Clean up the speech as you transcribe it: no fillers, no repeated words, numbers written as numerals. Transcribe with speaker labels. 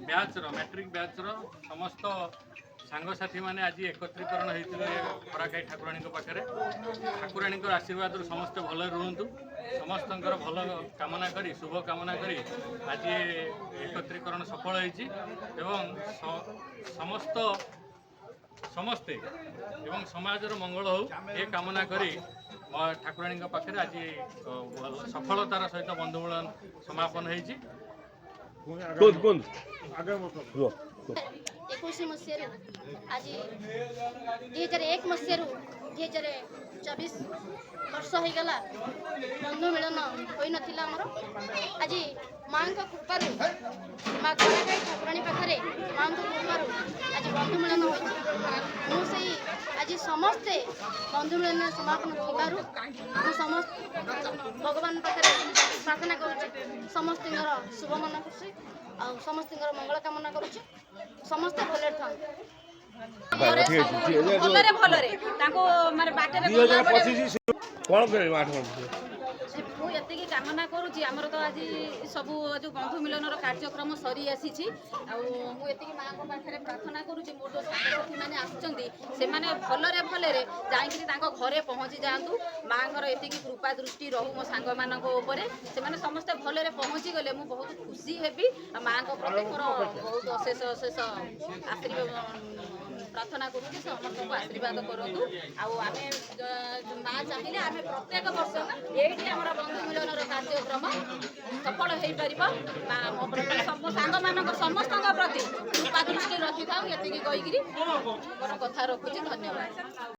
Speaker 1: ବ୍ୟାଚ୍ର matric ବ୍ୟାଚ୍ର ସମସ୍ତ ସାଙ୍ଗସାଥୀ ମାନେ ଆଜି ଏକତ୍ରୀକରଣ ହୋଇଥିଲେ ଖରାକାଇ ଠାକୁରାଣୀଙ୍କ ପାଖରେ। ଠାକୁରାଣୀଙ୍କର ଆଶୀର୍ବାଦରୁ ସମସ୍ତେ ଭଲରେ ରୁହନ୍ତୁ, ସମସ୍ତଙ୍କର ଭଲ କାମନା କରି ଶୁଭ କାମନା କରି ଆଜି ଏକତ୍ରୀକରଣ ସଫଳ ହୋଇଛି ଏବଂ ସମସ୍ତେ ଏବଂ ସମାଜର ମଙ୍ଗଳ ହେଉ ଏ କାମନା କରି ଠାକୁରାଣୀଙ୍କ ପାଖରେ ଆଜି ସଫଳତାର ସହିତ ବନ୍ଧୁ ମିଳନ ସମାପନ ହୋଇଛି।
Speaker 2: 21 ମସିହାରୁ ଆଜି 2001 ମସିହାରୁ 2024 ବର୍ଷ ହୋଇଗଲା ବନ୍ଧୁ ମିଳନ ହୋଇନଥିଲା ଆମର। ଆଜି ମାଙ୍କ କୃପାରୁ ମା ଖରାକାଇ ଠାକୁରାଣୀ ପାଖରେ ମାଙ୍କ କୃପାରୁ ଆଜି ବନ୍ଧୁ ମିଳନ ହୋଇଛି। ମୁଁ ସେଇ ଆଜି ସମସ୍ତେ ବନ୍ଧୁ ମିଳନ ସମାପନ ଥିବାରୁ ମୁଁ ସମସ୍ତ ଭଗବାନ ପାଖରେ ପ୍ରାର୍ଥନା କରୁଛି ସମସ୍ତଙ୍କର ଶୁଭ ମନ ଖୁସି ଆଉ ସମସ୍ତଙ୍କର ମଙ୍ଗଳ କାମନା କରୁଛି। ସମସ୍ତେ ଭଲରେ ଥାନ୍ତୁ।
Speaker 3: ଭଲରେ ତାଙ୍କୁ ମାନେ ବାଟରେ ମୁଁ ଏତିକି କାମନା କରୁଛି। ଆମର ତ ଆଜି ସବୁ ଯେଉଁ ବନ୍ଧୁ ମିଳନର କାର୍ଯ୍ୟକ୍ରମ ସରି ଆସିଛି। ଆଉ ମୁଁ ଏତିକି ମାଆଙ୍କ ପାଖରେ ପ୍ରାର୍ଥନା କରୁଛି ମୋର ଯେଉଁ ସାଙ୍ଗସାଥୀମାନେ ଆସୁଛନ୍ତି ସେମାନେ ଭଲରେ ଯାଇକିରି ତାଙ୍କ ଘରେ ପହଞ୍ଚି ଯାଆନ୍ତୁ। ମାଆଙ୍କର ଏତିକି କୃପା ଦୃଷ୍ଟି ରହୁ ମୋ ସାଙ୍ଗମାନଙ୍କ ଉପରେ। ସେମାନେ ସମସ୍ତେ ଭଲରେ ପହଞ୍ଚି ଗଲେ ମୁଁ ବହୁତ ଖୁସି ହେବି। ଆଉ ମାଆଙ୍କ ପ୍ରତି ମୋର ବହୁତ ଅଶେଷ ଆଶୀର୍ବାଦ ପ୍ରାର୍ଥନା କରୁଛି ସମସ୍ତଙ୍କୁ ଆଶୀର୍ବାଦ କରନ୍ତୁ। ଆଉ ଆମେ ମା ଚାହିଁଲେ ଆମେ ପ୍ରତ୍ୟେକ ବର୍ଷ ଏଇଠି ଆମର ବନ୍ଧୁ ମିଳନର କାର୍ଯ୍ୟକ୍ରମ ସଫଳ ହେଇପାରିବ। ମୋ ପ୍ରତି ସାଙ୍ଗମାନଙ୍କ ସମସ୍ତଙ୍କ ପ୍ରତି କୃପା ଦୃଷ୍ଟି ରଖିଥାଉ। ଏତିକି କହିକିରି ମୋର କଥା ରଖୁଛି। ଧନ୍ୟବାଦ।